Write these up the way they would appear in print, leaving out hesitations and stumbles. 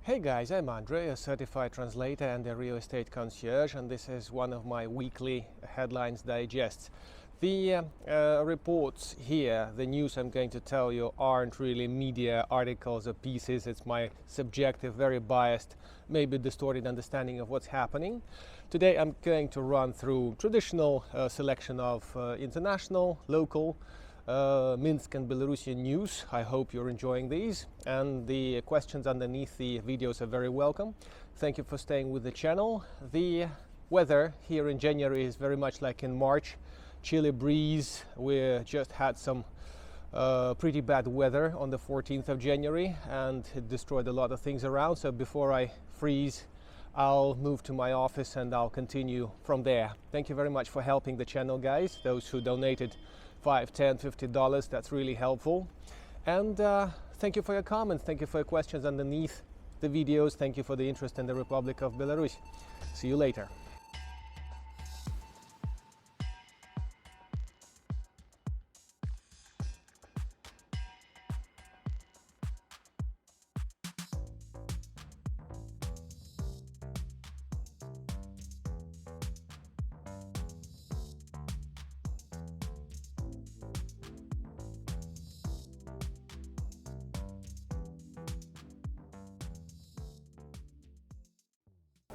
Hey guys, I'm Andrei, a certified translator and a real estate concierge, and this is one of my weekly headlines digests. The reports here, the news I'm going to tell you, aren't really media articles or pieces. It's my subjective, very biased, maybe distorted understanding of what's happening. Today I'm going to run through traditional selection of international, local, Minsk and Belarusian news. I hope you're enjoying these, and the questions underneath the videos are very welcome. Thank you for staying with the channel. The weather here in January is very much like in March. Chilly breeze. We just had some pretty bad weather on the 14th of January, and it destroyed a lot of things around. So before I freeze, I'll move to my office and I'll continue from there. Thank you very much for helping the channel, guys. Those who donated $5, $10, $50, that's really helpful. And thank you for your comments, thank you for your questions underneath the videos, thank you for the interest in the Republic of Belarus. See you later.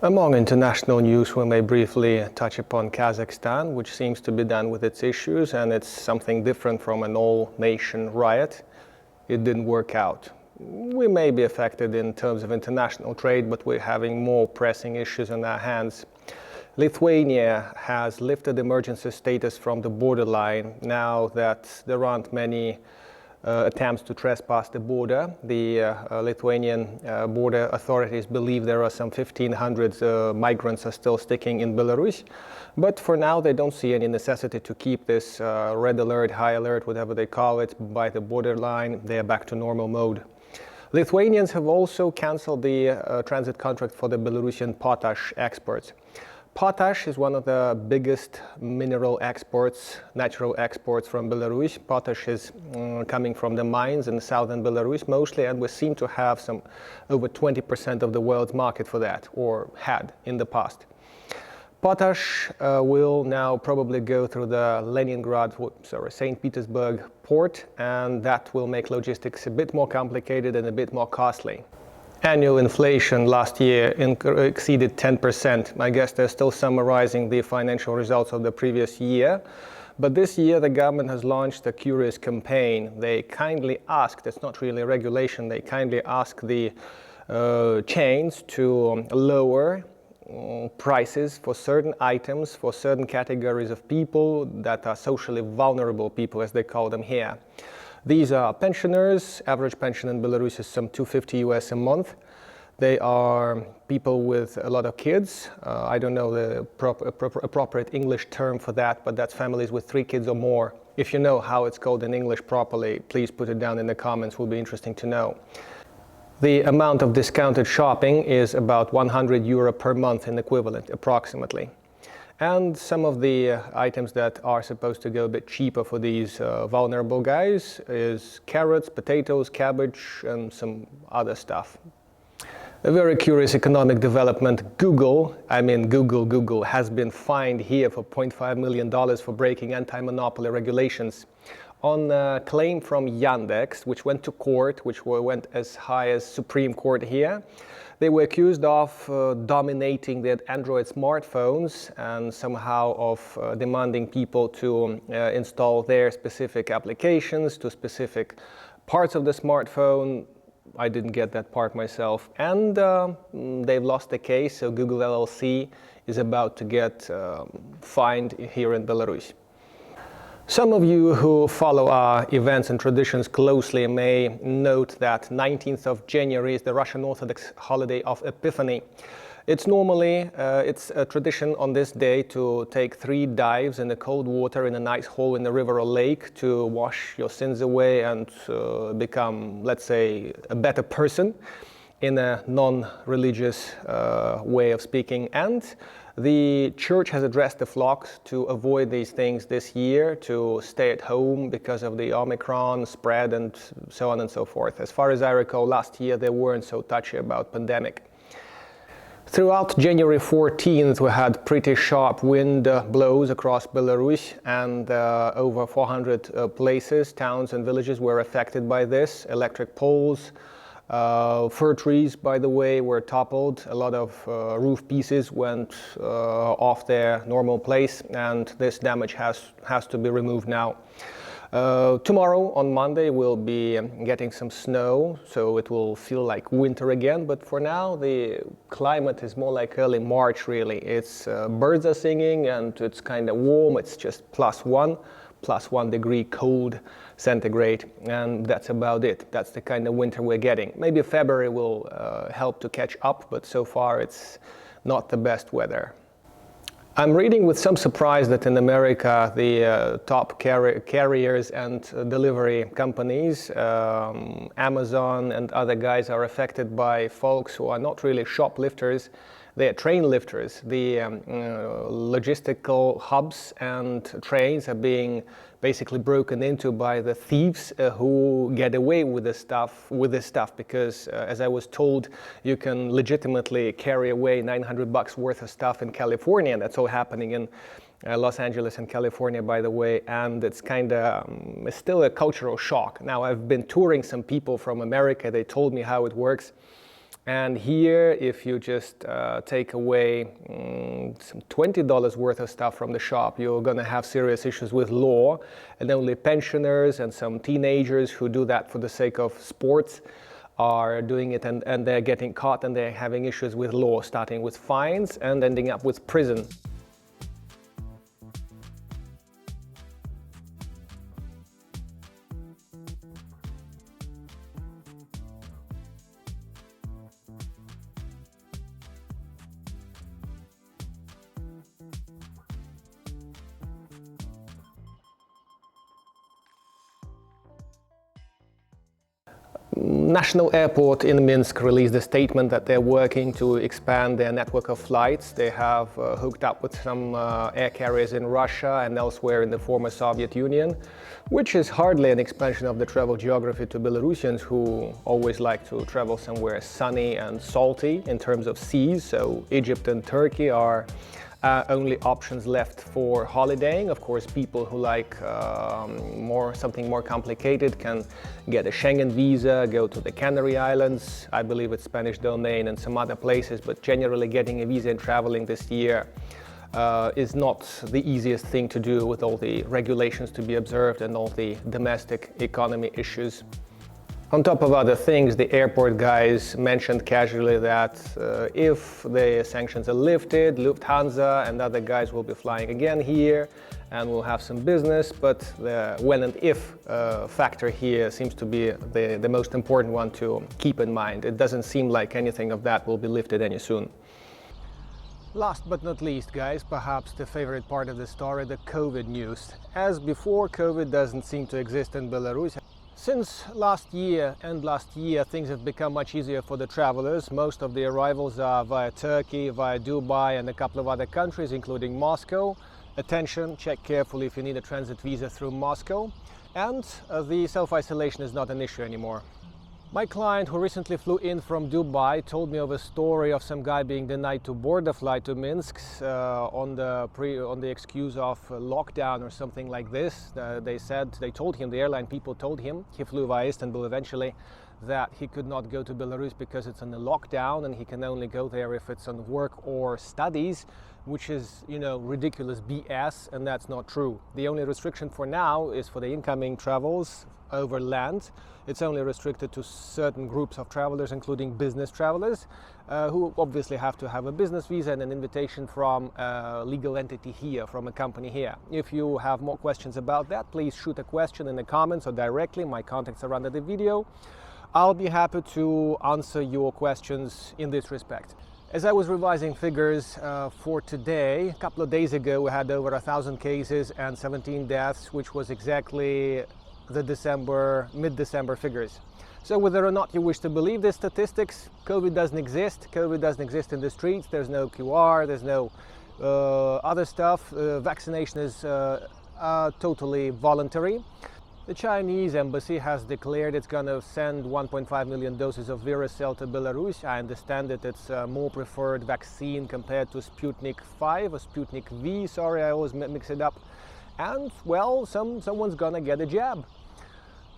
Among international news, we may briefly touch upon Kazakhstan, which seems to be done with its issues, and it's something different from an all-nation riot. It didn't work out. We may be affected in terms of international trade, but we're having more pressing issues on our hands. Lithuania has lifted emergency status from the borderline now that there aren't many attempts to trespass the border. The Lithuanian border authorities believe there are some 1,500 migrants are still sticking in Belarus, but for now they don't see any necessity to keep this red alert, high alert, whatever they call it, by the borderline. They are back to normal mode. Lithuanians have also cancelled the transit contract for the Belarusian potash exports. Potash is one of the biggest mineral exports, natural exports from Belarus. Potash is coming from the mines in southern Belarus mostly, and we seem to have some over 20% of the world's market for that, or had in the past. Potash will now probably go through the St. Petersburg port, and that will make logistics a bit more complicated and a bit more costly. Annual inflation last year exceeded 10%. I guess they're still summarizing the financial results of the previous year. But this year, the government has launched a curious campaign. They kindly asked, it's not really a regulation, they kindly asked the chains to lower prices for certain items, for certain categories of people that are socially vulnerable people, as they call them here. These are pensioners. Average pension in Belarus is some $250 US a month. They are people with a lot of kids. I don't know the appropriate English term for that, but that's families with 3 kids or more. If you know how it's called in English properly, please put it down in the comments. It will be interesting to know. The amount of discounted shopping is about €100 per month in equivalent, approximately. And some of the items that are supposed to go a bit cheaper for these vulnerable guys is carrots, potatoes, cabbage, and some other stuff. A very curious economic development. Google has been fined here for $0.5 million for breaking anti-monopoly regulations on a claim from Yandex, which went to court, which went as high as Supreme Court here. They were accused of dominating the Android smartphones and somehow of demanding people to install their specific applications to specific parts of the smartphone. I didn't get that part myself. And they've lost the case, so Google LLC is about to get fined here in Belarus. Some of you who follow our events and traditions closely may note that 19th of January is the Russian Orthodox holiday of Epiphany. It's normally, it's a tradition on this day to take 3 dives in the cold water in a nice hole in the river or lake to wash your sins away and become, let's say, a better person in a non-religious way of speaking. And The church has addressed the flocks to avoid these things this year, to stay at home because of the Omicron spread and so on and so forth. As far as I recall, last year they weren't so touchy about pandemic. Throughout January 14th, we had pretty sharp wind blows across Belarus, and over 400 places, towns and villages were affected by this. Electric poles, fir trees, by the way, were toppled. A lot of roof pieces went off their normal place, and this damage has to be removed now. Tomorrow, on Monday, we'll be getting some snow, so it will feel like winter again. But for now, the climate is more like early March, really. It's birds are singing, and it's kind of warm. It's just +1 degree cold centigrade, and that's about it. That's the kind of winter we're getting. Maybe February will help to catch up, but so far it's not the best weather. I'm reading with some surprise that in America the top carriers and delivery companies, Amazon and other guys, are affected by folks who are not really shoplifters. They are train lifters. The logistical hubs and trains are being basically broken into by the thieves who get away with this stuff because, as I was told, you can legitimately carry away $900 worth of stuff in California. That's all happening in Los Angeles and California, by the way, and it's it's still a cultural shock. Now, I've been touring some people from America. They told me how it works. And here, if you just take away some $20 worth of stuff from the shop, you're going to have serious issues with law. And only pensioners and some teenagers who do that for the sake of sports are doing it, and they're getting caught, and they're having issues with law, starting with fines and ending up with prison. National Airport in Minsk released a statement that they're working to expand their network of flights. They have hooked up with some air carriers in Russia and elsewhere in the former Soviet Union, which is hardly an expansion of the travel geography to Belarusians who always like to travel somewhere sunny and salty in terms of seas. So Egypt and Turkey are only options left for holidaying. Of course, people who like something more complicated can get a Schengen visa, go to the Canary Islands, I believe it's Spanish domain, and some other places, but generally getting a visa and traveling this year is not the easiest thing to do with all the regulations to be observed and all the domestic economy issues. On top of other things, the airport guys mentioned casually that if the sanctions are lifted, Lufthansa and other guys will be flying again here and we'll have some business, but the when and if factor here seems to be the most important one to keep in mind. It doesn't seem like anything of that will be lifted any soon. Last but not least, guys, perhaps the favorite part of the story, the COVID news. As before, COVID doesn't seem to exist in Belarus. Since last year, things have become much easier for the travelers. Most of the arrivals are via Turkey, via Dubai and a couple of other countries, including Moscow. Attention, check carefully if you need a transit visa through Moscow. And the self-isolation is not an issue anymore. My client, who recently flew in from Dubai, told me of a story of some guy being denied to board a flight to Minsk on the excuse of lockdown or something like this. They told him, the airline people told him, he flew via Istanbul eventually, that he could not go to Belarus because it's on a lockdown and he can only go there if it's on work or studies, which is, ridiculous BS, and that's not true. The only restriction for now is for the incoming travels over land. It's only restricted to certain groups of travelers, including business travelers, who obviously have to have a business visa and an invitation from a legal entity here, from a company here. If you have more questions about that, please shoot a question in the comments or directly. My contacts are under the video. I'll be happy to answer your questions in this respect. As I was revising figures for today, a couple of days ago we had over 1,000 cases and 17 deaths, which was exactly the mid-December figures. So whether or not you wish to believe these statistics, COVID doesn't exist. COVID doesn't exist in the streets. There's no QR, there's no Other stuff, vaccination is totally voluntary. The Chinese embassy has declared it's going to send 1.5 million doses of Virus-Cell to Belarus. I understand that it's a more preferred vaccine compared to Sputnik 5 or Sputnik V, sorry, I always mix it up. And, well, someone's going to get a jab.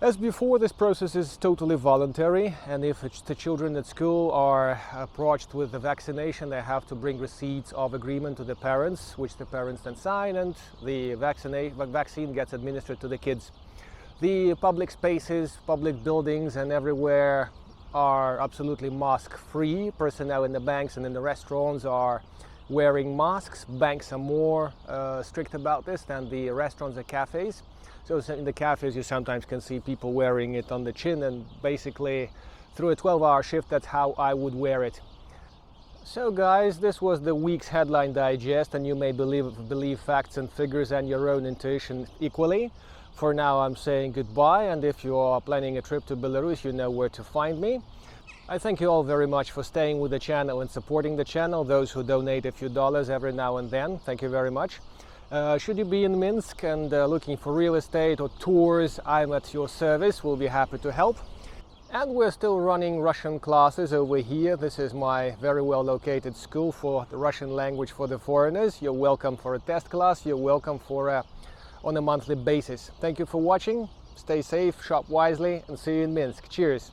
As before, this process is totally voluntary, and if the children at school are approached with the vaccination, they have to bring receipts of agreement to the parents, which the parents then sign, and the vaccine gets administered to the kids. The public spaces, public buildings and everywhere are absolutely mask-free. Personnel in the banks and in the restaurants are wearing masks. Banks are more strict about this than the restaurants and cafes. So in the cafes you sometimes can see people wearing it on the chin, and basically through a 12-hour shift that's how I would wear it. So guys, this was the week's headline digest, and you may believe facts and figures and your own intuition equally. For now I'm saying goodbye, and if you are planning a trip to Belarus, you know where to find me. I thank you all very much for staying with the channel and supporting the channel, those who donate a few dollars every now and then. Thank you very much. Should you be in Minsk and looking for real estate or tours, I'm at your service. We'll be happy to help. And we're still running Russian classes over here. This is my very well located school for the Russian language for the foreigners. You're welcome for a test class. You're welcome for on a monthly basis. Thank you for watching. Stay safe, shop wisely, and see you in Minsk. Cheers.